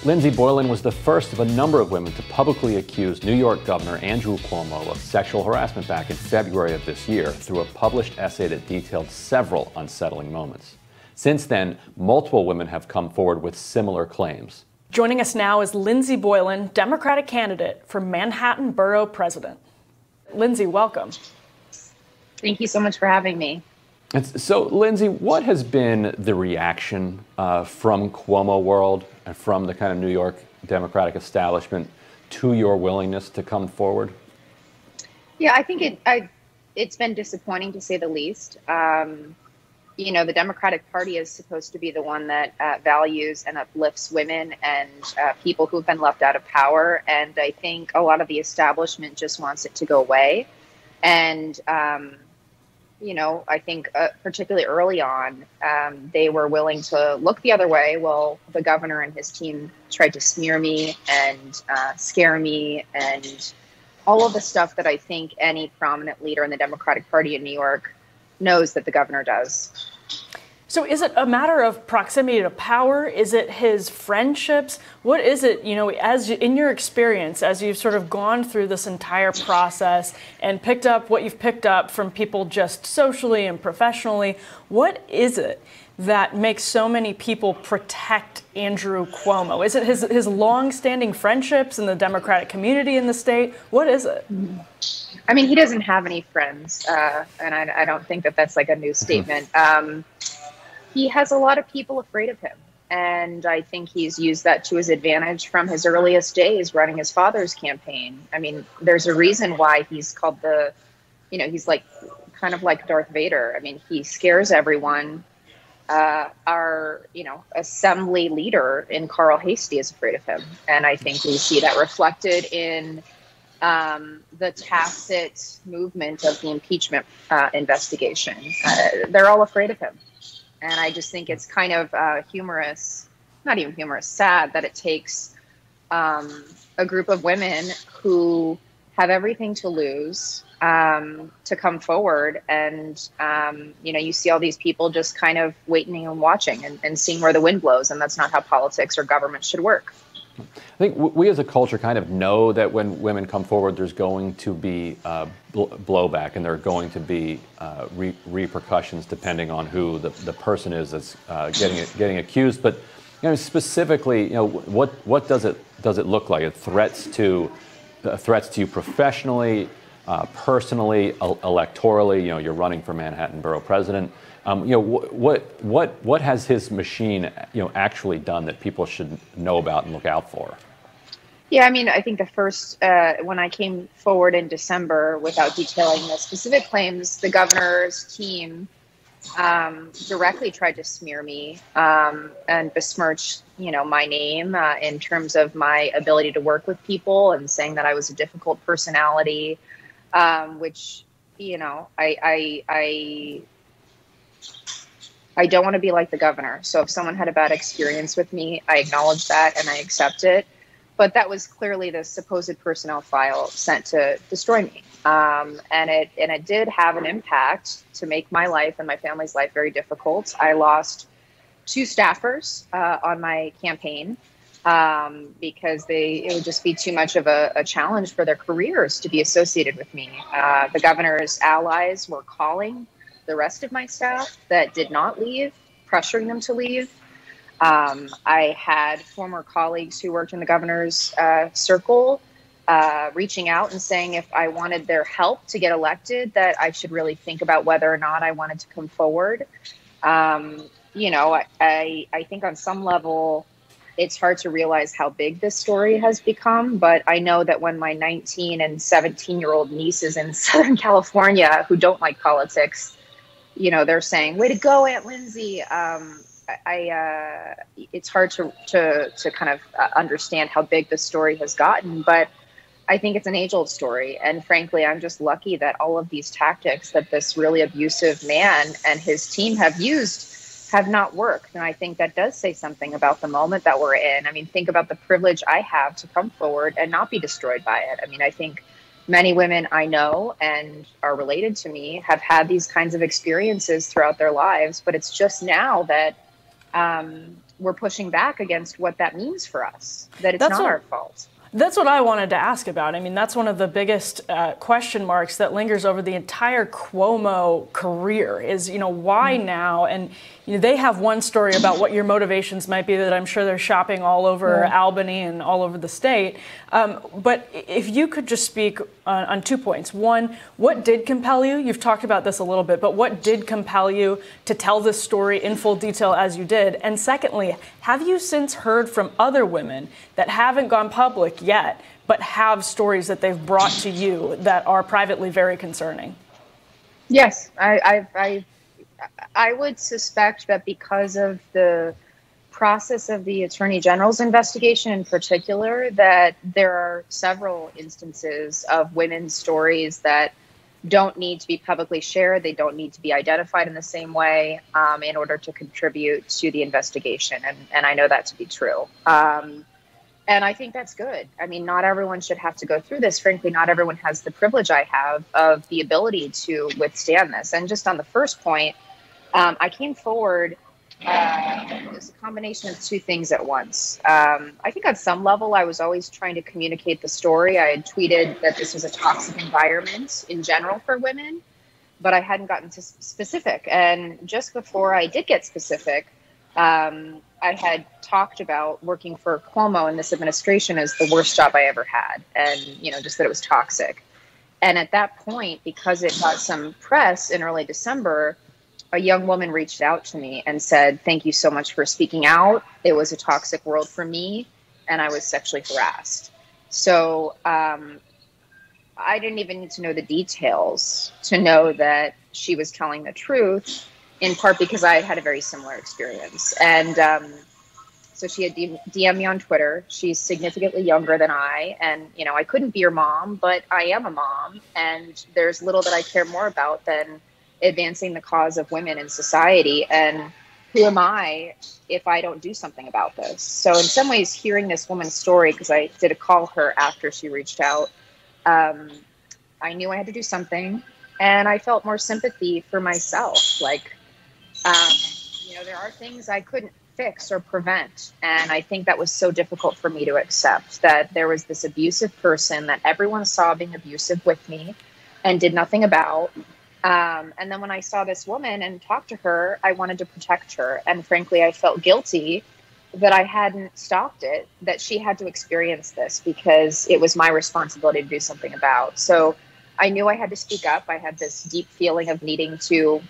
Lindsey Boylan was the first of a number of women to publicly accuse New York Governor Andrew Cuomo of sexual harassment back in February of this year through a published essay that detailed several unsettling moments. Since then, multiple women have come forward with similar claims. Joining us now is Lindsey Boylan, Democratic candidate for Manhattan Borough President. Lindsey, welcome. Thank you so much for having me. So, Lindsey, what has been the reaction from Cuomo world and from the kind of New York Democratic establishment to your willingness to come forward? Yeah, I think it's been disappointing, to say the least. You know, the Democratic Party is supposed to be the one that values and uplifts women and people who've been left out of power. And I think a lot of the establishment just wants it to go away. And you know, I think particularly early on, they were willing to look the other way. Well, the governor and his team tried to smear me and scare me and all of the stuff that I think any prominent leader in the Democratic Party in New York knows that the governor does. So is it a matter of proximity to power? Is it his friendships? What is it, you know, in your experience, as you've sort of gone through this entire process and picked up what you've picked up from people just socially and professionally, what is it that makes so many people protect Andrew Cuomo? Is it his long-standing friendships in the Democratic community in the state? What is it? I mean, he doesn't have any friends, and I don't think that that's like a new statement. He has a lot of people afraid of him. And I think he's used that to his advantage from his earliest days running his father's campaign. I mean, there's a reason why he's called he's like kind of like Darth Vader. I mean, he scares everyone. Our assembly leader in Carl Hastie is afraid of him. And I think we see that reflected in the tacit movement of the impeachment investigation. They're all afraid of him. And I just think it's kind of humorous, not even humorous, sad that it takes a group of women who have everything to lose to come forward. And, you see all these people just kind of waiting and watching and seeing where the wind blows. And that's not how politics or government should work. I think we as a culture kind of know that when women come forward, there's going to be blowback and there are going to be repercussions depending on who the person is that's getting accused. But specifically, what does it look like? Threats to you professionally, personally, electorally. You're running for Manhattan Borough President. What has his machine actually done that people should know about and look out for? Yeah, I mean, I think the first, when I came forward in December, without detailing the specific claims, the governor's team directly tried to smear me and besmirch, my name in terms of my ability to work with people and saying that I was a difficult personality, which, I don't want to be like the governor. So if someone had a bad experience with me, I acknowledge that and I accept it. But that was clearly the supposed personnel file sent to destroy me. And it did have an impact to make my life and my family's life very difficult. I lost 2 staffers on my campaign because it would just be too much of a challenge for their careers to be associated with me. The governor's allies were calling the rest of my staff that did not leave, pressuring them to leave. I had former colleagues who worked in the governor's circle reaching out and saying if I wanted their help to get elected, that I should really think about whether or not I wanted to come forward. I think on some level, it's hard to realize how big this story has become, but I know that when my 19 and 17-year-old nieces in Southern California who don't like politics, they're saying, "Way to go, Aunt Lindsey." It's hard to kind of understand how big the story has gotten, but I think it's an age-old story. And frankly, I'm just lucky that all of these tactics that this really abusive man and his team have used have not worked. And I think that does say something about the moment that we're in. I mean, think about the privilege I have to come forward and not be destroyed by it. I mean, I think many women I know and are related to me have had these kinds of experiences throughout their lives, but it's just now that we're pushing back against what that means for us, that it's That's not our fault. That's what I wanted to ask about. I mean, that's one of the biggest question marks that lingers over the entire Cuomo career is, why now? And they have one story about what your motivations might be that I'm sure they're shopping all over Albany and all over the state. But if you could just speak on 2 points. One, what did compel you? You've talked about this a little bit, but what did compel you to tell this story in full detail as you did? And secondly, have you since heard from other women that haven't gone public yet, but have stories that they've brought to you that are privately very concerning? Yes, I would suspect that because of the process of the Attorney General's investigation in particular, that there are several instances of women's stories that don't need to be publicly shared. They don't need to be identified in the same way in order to contribute to the investigation. And I know that to be true. And I think that's good. I mean, not everyone should have to go through this. Frankly, not everyone has the privilege I have of the ability to withstand this. And just on the first point, I came forward. It was a combination of two things at once. I think on some level, I was always trying to communicate the story. I had tweeted that this was a toxic environment in general for women, but I hadn't gotten to specific. And just before I did get specific, I had talked about working for Cuomo in this administration as the worst job I ever had. And, just that it was toxic. And at that point, because it got some press in early December, a young woman reached out to me and said, "Thank you so much for speaking out. It was a toxic world for me, and I was sexually harassed." So I didn't even need to know the details to know that she was telling the truth, in part because I had a very similar experience. And so she had DM'd me on Twitter. She's significantly younger than I. And, I couldn't be your mom, but I am a mom. And there's little that I care more about than advancing the cause of women in society. And who am I if I don't do something about this? So in some ways, hearing this woman's story, because I did call her after she reached out, I knew I had to do something. And I felt more sympathy for myself. Like, there are things I couldn't fix or prevent. And I think that was so difficult for me to accept, that there was this abusive person that everyone saw being abusive with me and did nothing about. And then when I saw this woman and talked to her, I wanted to protect her. And frankly, I felt guilty that I hadn't stopped it, that she had to experience this because it was my responsibility to do something about. So I knew I had to speak up. I had this deep feeling of needing to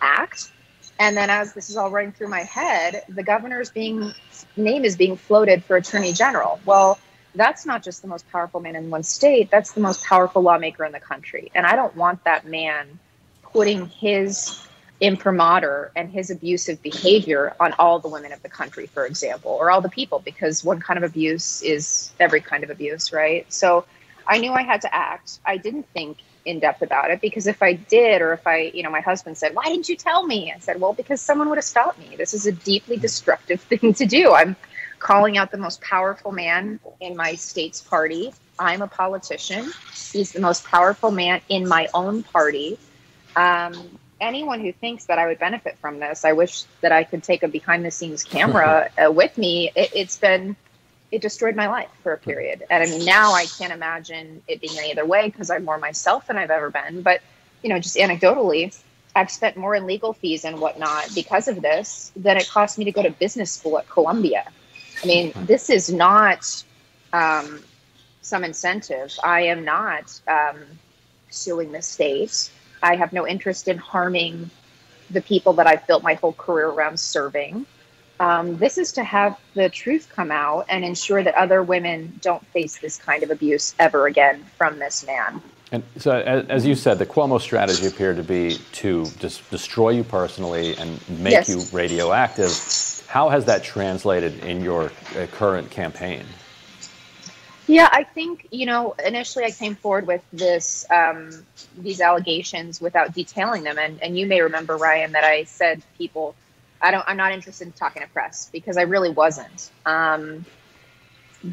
act. And then as this is all running through my head, the governor's name is being floated for attorney general. Well, that's not just the most powerful man in one state. That's the most powerful lawmaker in the country. And I don't want that man putting his imprimatur and his abusive behavior on all the women of the country, for example, or all the people, because one kind of abuse is every kind of abuse, right? So I knew I had to act. I didn't think in depth about it, because if I did, or if my husband said, "Why didn't you tell me?" I said, well, because someone would have stopped me. This is a deeply destructive thing to do. I'm calling out the most powerful man in my state's party. I'm a politician. He's the most powerful man in my own party. Anyone who thinks that I would benefit from this, I wish that I could take a behind the scenes camera with me. It destroyed my life for a period. And I mean, now I can't imagine it being any other way because I'm more myself than I've ever been. But, just anecdotally, I've spent more in legal fees and whatnot because of this than it cost me to go to business school at Columbia. I mean, this is not some incentive. I am not suing the state. I have no interest in harming the people that I've built my whole career around serving. This is to have the truth come out and ensure that other women don't face this kind of abuse ever again from this man. And so, as you said, the Cuomo strategy appeared to be to just destroy you personally and make you radioactive. How has that translated in your current campaign? Yeah, I think, initially I came forward with these allegations without detailing them. And you may remember, Ryan, that I said to people, I'm not interested in talking to press, because I really wasn't.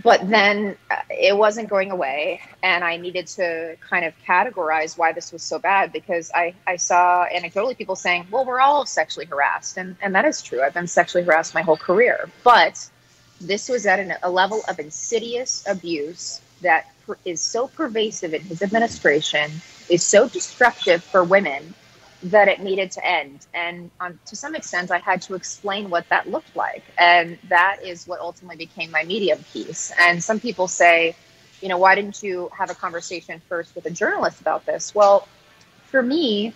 But then it wasn't going away, and I needed to kind of categorize why this was so bad, because I saw anecdotally people saying, well, we're all sexually harassed. And that is true. I've been sexually harassed my whole career. But this was at a level of insidious abuse that is so pervasive in his administration, is so destructive for women, that it needed to end. And to some extent, I had to explain what that looked like. And that is what ultimately became my medium piece. And some people say, why didn't you have a conversation first with a journalist about this? Well, for me,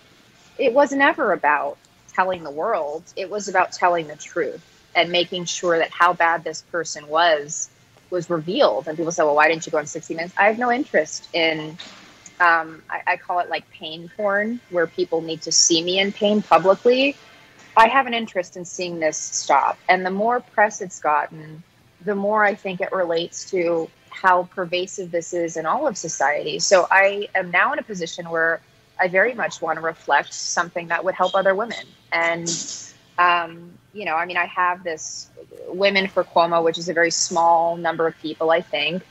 it was never about telling the world. It was about telling the truth and making sure that how bad this person was revealed. And people say, well, why didn't you go on 60 Minutes? I have no interest in I call it like pain porn, where people need to see me in pain publicly. I have an interest in seeing this stop. And the more press it's gotten, the more I think it relates to how pervasive this is in all of society. So I am now in a position where I very much want to reflect something that would help other women. And, I have this Women for Cuomo, which is a very small number of people, I think.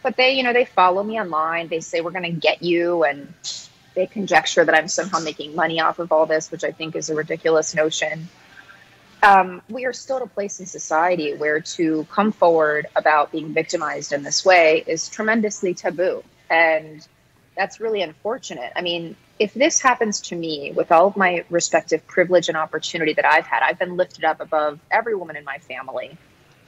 But they follow me online. They say, we're going to get you. And they conjecture that I'm somehow making money off of all this, which I think is a ridiculous notion. We are still at a place in society where to come forward about being victimized in this way is tremendously taboo. And that's really unfortunate. I mean, if this happens to me with all of my respective privilege and opportunity that I've had, I've been lifted up above every woman in my family.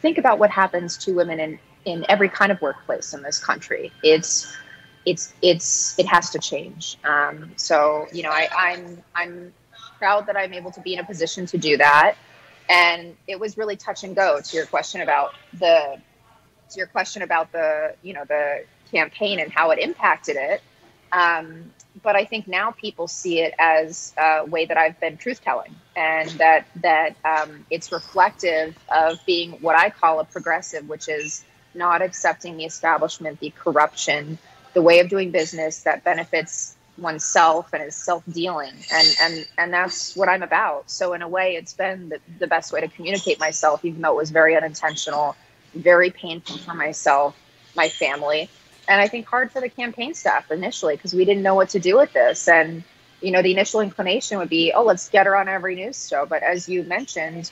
Think about what happens to women in every kind of workplace in this country. It has to change. I'm proud that I'm able to be in a position to do that. And it was really touch and go to your question about the campaign and how it impacted it. But I think now people see it as a way that I've been truth telling, and that it's reflective of being what I call a progressive, which is not accepting the establishment, the corruption, the way of doing business that benefits oneself and is self-dealing. And that's what I'm about. So in a way, it's been the best way to communicate myself, even though it was very unintentional, very painful for myself, my family, and I think hard for the campaign staff initially, because we didn't know what to do with this. And, the initial inclination would be, oh, let's get her on every news show. But as you mentioned,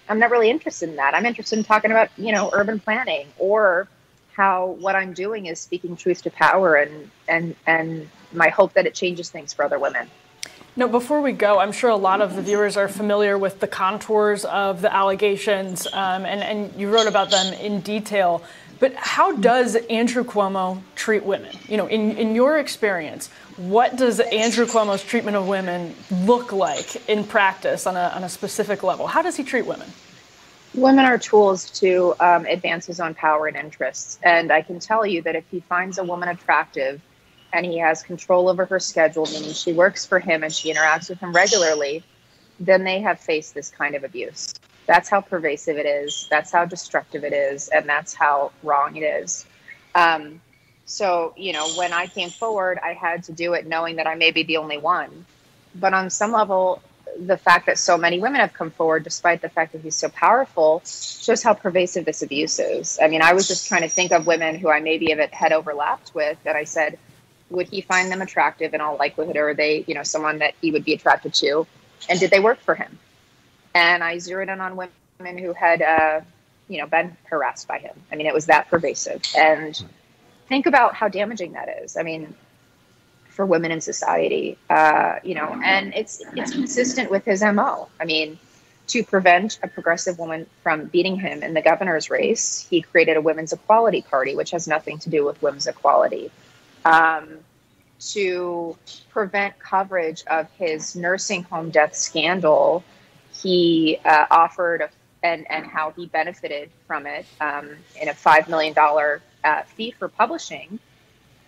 I'm not really interested in that. I'm interested in talking about, urban planning, or how what I'm doing is speaking truth to power, and my hope that it changes things for other women. Now, before we go, I'm sure a lot of the viewers are familiar with the contours of the allegations, and you wrote about them in detail. But how does Andrew Cuomo treat women? In your experience, what does Andrew Cuomo's treatment of women look like in practice on a specific level? How does he treat women? Women are tools to advance his own power and interests. And I can tell you that if he finds a woman attractive and he has control over her schedule, meaning she works for him and she interacts with him regularly, then they have faced this kind of abuse. That's how pervasive it is. That's how destructive it is. And that's how wrong it is. So, when I came forward, I had to do it knowing that I may be the only one. But on some level, the fact that so many women have come forward, despite the fact that he's so powerful, shows how pervasive this abuse is. I mean, I was just trying to think of women who I maybe had overlapped with, and I said, would he find them attractive in all likelihood? Or are they, someone that he would be attracted to? And did they work for him? And I zeroed in on women who had, been harassed by him. I mean, it was that pervasive. And think about how damaging that is. I mean, for women in society, and it's consistent with his MO. I mean, to prevent a progressive woman from beating him in the governor's race, he created a women's equality party, which has nothing to do with women's equality. To prevent coverage of his nursing home death scandal, he offered and how he benefited from it in a $5 million fee for publishing.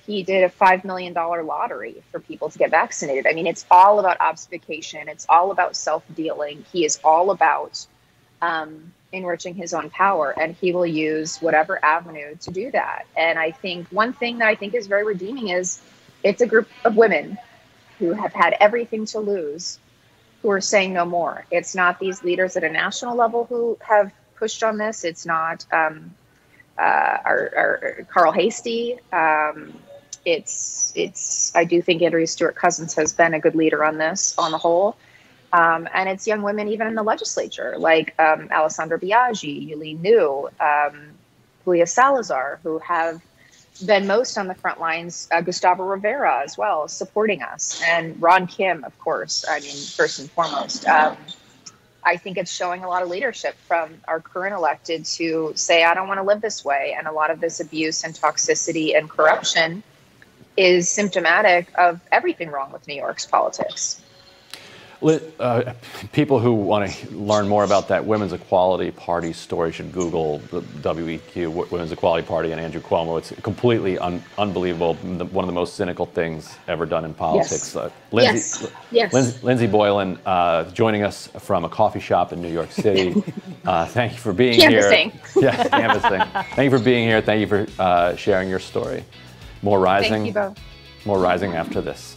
He did a $5 million lottery for people to get vaccinated. I mean, it's all about obfuscation. It's all about self-dealing. He is all about enriching his own power, and he will use whatever avenue to do that. And I think one thing that I think is very redeeming is it's a group of women who have had everything to lose who are saying no more. It's not these leaders at a national level who have pushed on this. It's not our Carl Hastie. I do think Andrea Stewart Cousins has been a good leader on this on the whole. And it's young women even in the legislature, like Alessandra Biaggi, Yuli New, Julia Salazar, who have been most on the front lines, Gustavo Rivera as well, supporting us, and Ron Kim, of course, I mean, first and foremost. I think it's showing a lot of leadership from our current elected to say, I don't want to live this way. And a lot of this abuse and toxicity and corruption is symptomatic of everything wrong with New York's politics. People who want to learn more about that Women's Equality Party story should Google the WEQ, Women's Equality Party, and Andrew Cuomo. It's completely unbelievable. One of the most cynical things ever done in politics. Yes. Lindsey Boylan joining us from a coffee shop in New York City. Thank you for being canvassing. Here. Yes, canvassing. Thank you for being here. Thank you for sharing your story. More rising. Thank you both. More rising after this.